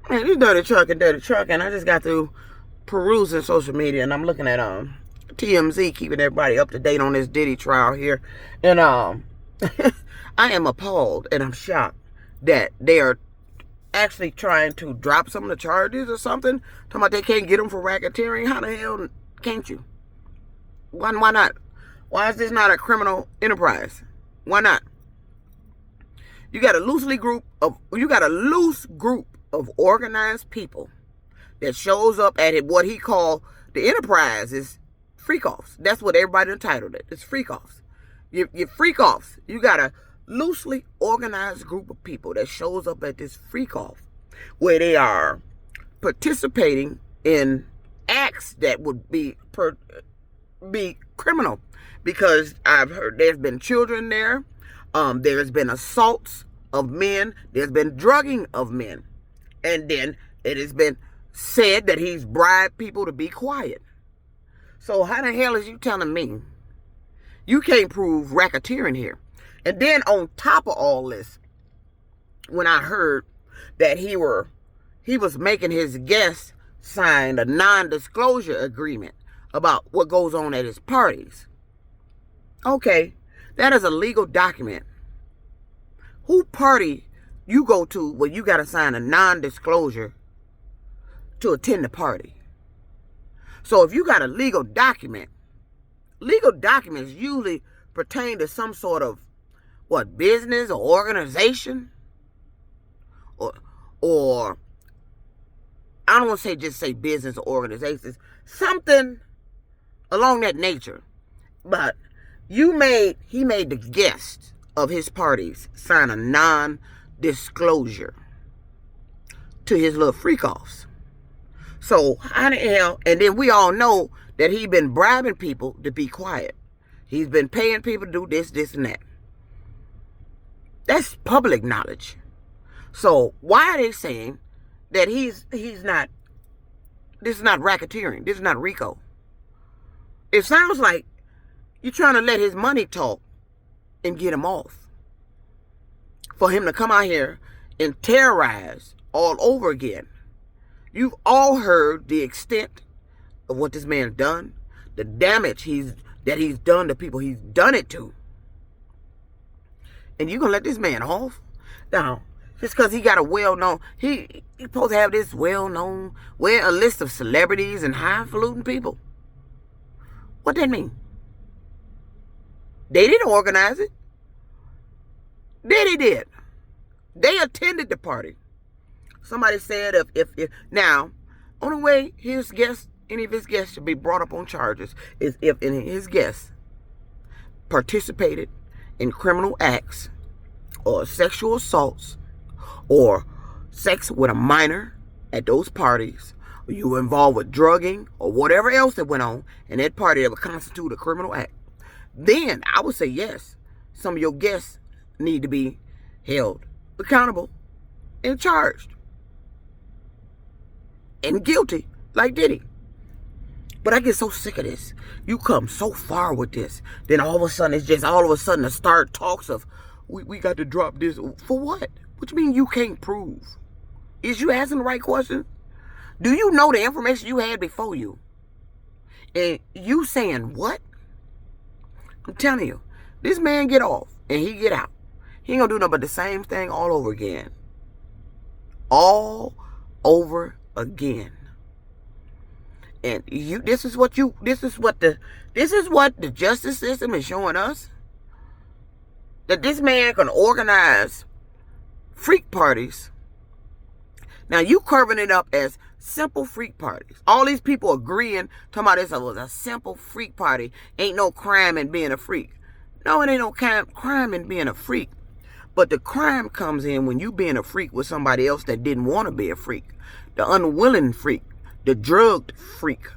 Man, this dirty truck, and I just got through perusing social media, and I'm looking at TMZ keeping everybody up to date on this Diddy trial here, and I am appalled and I'm shocked that they are actually trying to drop some of the charges or something. Talking about they can't get him for racketeering. How the hell can't you? Why not? Why is this not a criminal enterprise? Why not? You got a loose group of organized people that shows up at what he called the enterprise is freak-offs. That's what everybody entitled it. It's freak-offs. You freak-offs. You got a loosely organized group of people that shows up at this freak-off where they are participating in acts that would be criminal, because I've heard there's been children there. There's been assaults of men. There's been drugging of men. And then it has been said that he's bribed people to be quiet. So how the hell is you telling me you can't prove racketeering here? And then on top of all this, when I heard that he was making his guests sign a non-disclosure agreement about what goes on at his parties. Okay, that is a legal document. Who party you go to where you got to sign a non-disclosure to attend the party? So if you got a legal documents usually pertain to some sort of business or organization, or I don't want to just say business or organizations, something along that nature. But he made the guests of his parties sign a non-disclosure to his little freak-offs. So how the hell? And then we all know that he's been bribing people to be quiet. He's been paying people to do this, and that. That's public knowledge. So why are they saying that he's not? This is not racketeering. This is not RICO. It sounds like you're trying to let his money talk and get him off. For him to come out here and terrorize all over again. You've all heard the extent of what this man's done, the damage that he's done to people he's done it to. And you gonna let this man off? Now, just because he got a well-known, he supposed to have this well-known, a list of celebrities and highfalutin people. What that mean? They didn't organize it. Diddy did. They attended the party. Somebody said if now, only way any of his guests should be brought up on charges is if any of his guests participated in criminal acts or sexual assaults or sex with a minor at those parties, or you were involved with drugging or whatever else that went on in that party that would constitute a criminal act. Then I would say yes, some of your guests need to be held accountable and charged and guilty like Diddy. But I get so sick of this. You come so far with this, then all of a sudden the start talks of we got to drop this. For what? What you mean you can't prove? Is you asking the right question? Do you know the information you had before you? And you saying what? I'm telling you, this man get off and he get out. He ain't gonna do nothing but the same thing all over again. All over again. And this is what the justice system is showing us. That this man can organize freak parties. Now you curving it up as simple freak parties. All these people agreeing, talking about this was a simple freak party. Ain't no crime in being a freak. No, it ain't no crime in being a freak. But the crime comes in when you being a freak with somebody else that didn't want to be a freak. The unwilling freak. The drugged freak.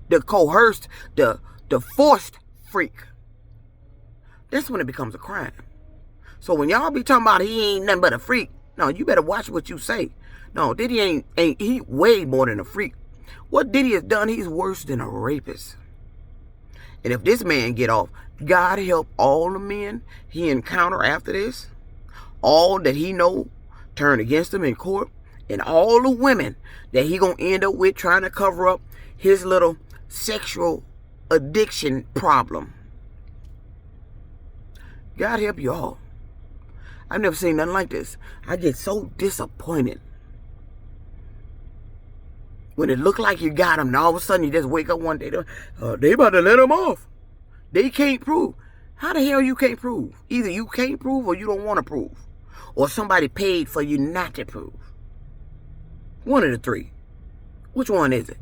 The coerced, the forced freak. That's when it becomes a crime. So when y'all be talking about he ain't nothing but a freak, no, you better watch what you say. No, Diddy ain't he way more than a freak. What Diddy has done, he's worse than a rapist. And if this man get off, God help all the men he encounter after this, all that he know turn against him in court, And all the women that he gonna end up with trying to cover up his little sexual addiction problem. God help you all. I've never seen nothing like this. I get so disappointed when it look like you got them, and all of a sudden you just wake up one day, they about to let them off. They can't prove. How the hell you can't prove? Either you can't prove or you don't want to prove. Or somebody paid for you not to prove. One of the three. Which one is it?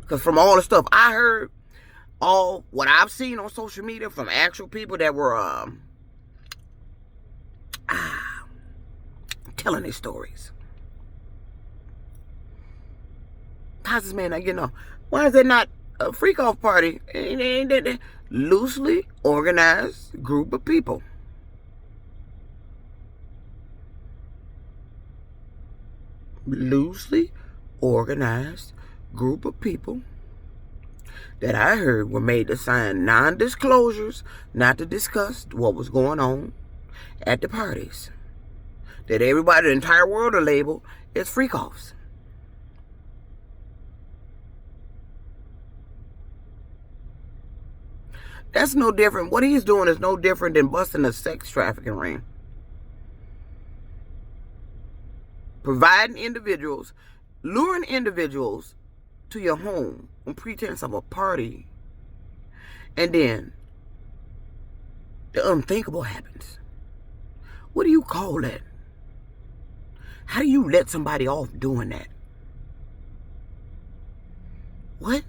Because from all the stuff I heard, all what I've seen on social media from actual people that were telling their stories. How's this man not getting off? Why is there not a freak off party? Ain't that loosely organized group of people? Loosely organized group of people that I heard were made to sign non-disclosures not to discuss what was going on at the parties. That everybody, the entire world, are labeled as freak-offs. That's no different. What he's doing is no different than busting a sex trafficking ring. Providing individuals, luring individuals to your home on pretense of a party, and then the unthinkable happens. What do you call that? How do you let somebody off doing that? What?